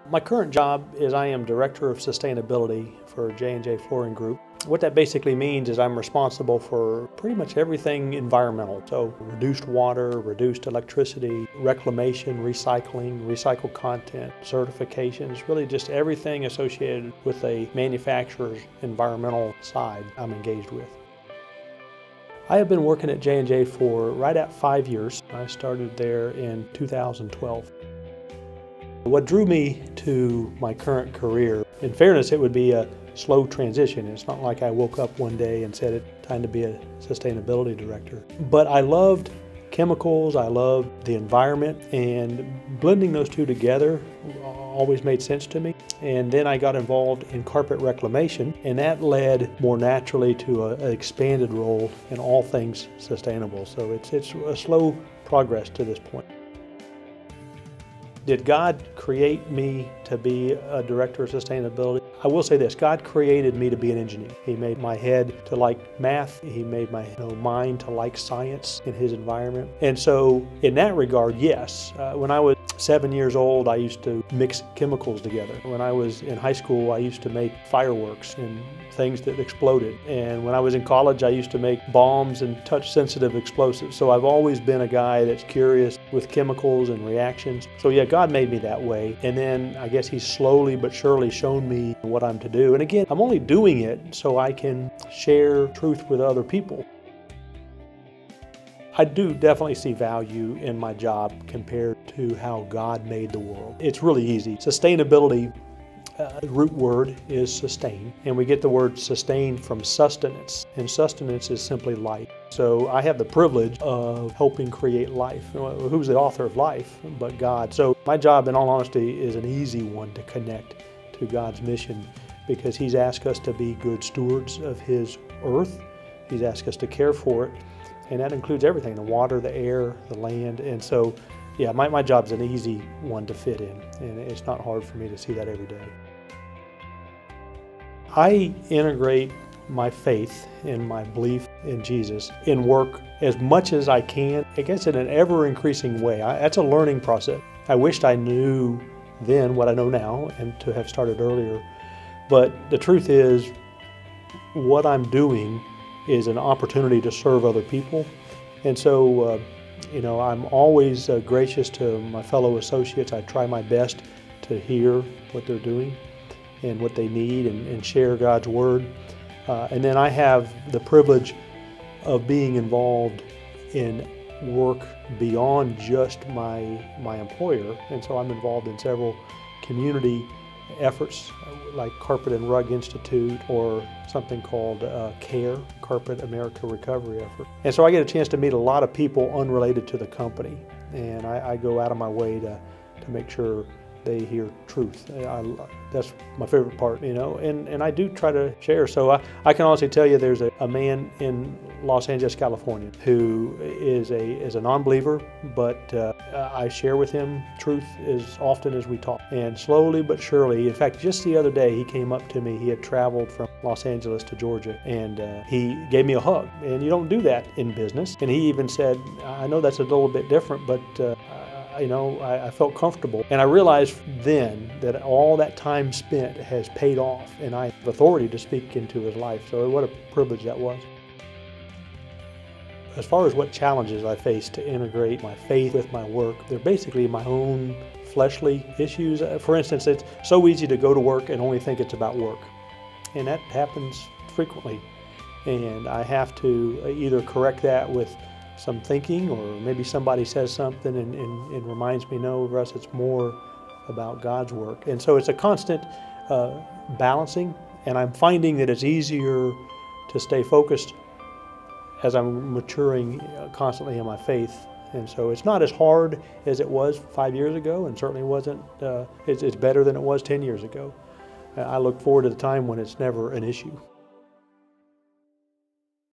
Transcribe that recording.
My current job is I am Director of Sustainability for J&J Flooring Group. What that basically means is I'm responsible for pretty much everything environmental. So reduced water, reduced electricity, reclamation, recycling, recycled content, certifications, really just everything associated with a manufacturer's environmental side I'm engaged with. I have been working at J&J for right at 5 years. I started there in 2012. What drew me to my current career, in fairness, it would be a slow transition. It's not like I woke up one day and said it's time to be a sustainability director. But I loved chemicals, I loved the environment, and blending those two together always made sense to me. And then I got involved in carpet reclamation, and that led more naturally to an expanded role in all things sustainable. So it's a slow progress to this point. Did God create me to be a director of sustainability? I will say this, God created me to be an engineer. He made my head to like math. He made my mind to like science in His environment. And so in that regard, yes. When I was 7 years old, I used to mix chemicals together. When I was in high school, I used to make fireworks and things that exploded. And when I was in college, I used to make bombs and touch-sensitive explosives. So I've always been a guy that's curious with chemicals and reactions. So yeah, God made me that way. And then I guess He's slowly but surely shown me what I'm to do. And again, I'm only doing it so I can share truth with other people. I do definitely see value in my job compared to how God made the world. It's really easy. Sustainability, the root word is sustain, and we get the word sustain from sustenance, and sustenance is simply life. So I have the privilege of helping create life. Who's the author of life but God? So my job, in all honesty, is an easy one to connect to God's mission, because He's asked us to be good stewards of His earth. He's asked us to care for it, and that includes everything, the water, the air, the land. And so, yeah, my job's an easy one to fit in, and it's not hard for me to see that every day. I integrate my faith and my belief in Jesus in work as much as I can, I guess in an ever-increasing way. That's a learning process. I wished I knew then what I know now, and to have started earlier. But the truth is, what I'm doing is an opportunity to serve other people. And so, I'm always gracious to my fellow associates. I try my best to hear what they're doing and what they need, and share God's Word. And then I have the privilege of being involved in work beyond just my employer. And so I'm involved in several community efforts like Carpet and Rug Institute, or something called CARE, Carpet America Recovery Effort. And so I get a chance to meet a lot of people unrelated to the company, and I go out of my way to make sure they hear truth. That's my favorite part, and I do try to share. So I can honestly tell you, there's a man in Los Angeles, California, who is a non-believer, but I share with him truth as often as we talk. And slowly but surely, in fact, just the other day, he came up to me. He had traveled from Los Angeles to Georgia, and he gave me a hug. And you don't do that in business. And he even said, I know that's a little bit different, but I felt comfortable. And I realized then that all that time spent has paid off, and I have authority to speak into his life. So what a privilege that was. As far as what challenges I face to integrate my faith with my work, they're basically my own fleshly issues. For instance, it's so easy to go to work and only think it's about work. And that happens frequently. And I have to either correct that with some thinking, or maybe somebody says something and reminds me, no, Russ, it's more about God's work. And so it's a constant balancing, and I'm finding that it's easier to stay focused as I'm maturing constantly in my faith. And so it's not as hard as it was 5 years ago, and certainly wasn't, it's better than it was 10 years ago. I look forward to the time when it's never an issue.